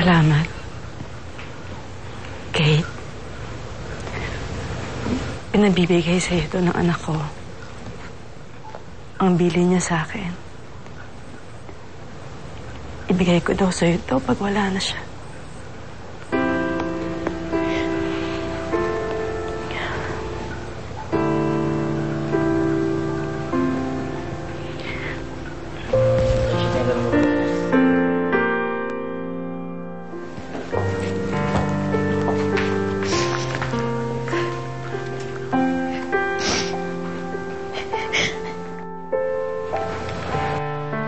Salamat. Kate, pinabibigay sa'yo ito ng anak ko. Ang bili niya sa akin. Ibigay ko daw sa'yo ito pag wala na siya.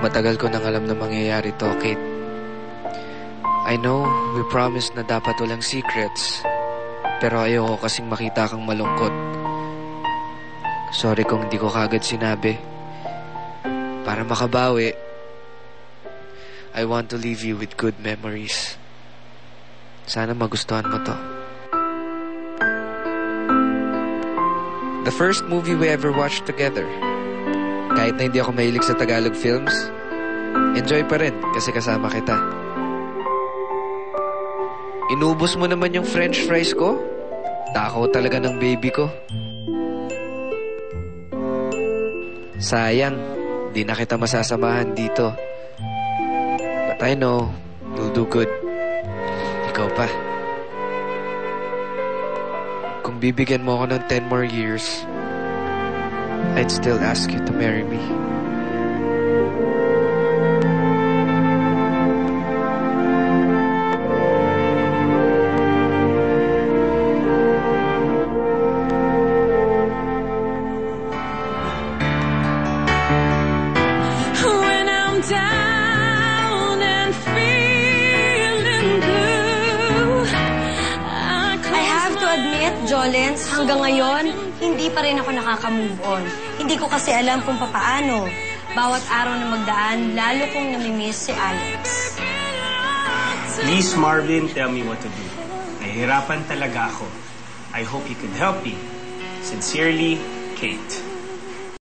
Matagal ko nang alam na mangyayari to, Kate. I know, we promised na dapat walang secrets. Pero ayoko kasing makita kang malungkot. Sorry kung hindi ko kagad sinabi. Para makabawi, I want to leave you with good memories. Sana magustuhan mo to. The first movie we ever watched together. Kahit na hindi ako mahilig sa Tagalog films, enjoy pa rin kasi kasama kita. Inubos mo naman yung french fries ko. Takaw talaga ng baby ko. Sayang, di na kita masasamahan dito. But I know, you'll do good. Ikaw pa. Kung bibigyan mo ako ng 10 more years, I'd still ask you to marry me. When I'm down and feeling blue, I have to admit, Jolens, hanggang ngayon, hindi pa rin ako nakaka-move on. Hindi ko kasi alam kung papaano. Bawat araw na magdaan, lalo kong namimiss si Alex. Please, Marvin, tell me what to do. Nahihirapan talaga ako. I hope you could help me. Sincerely, Kate.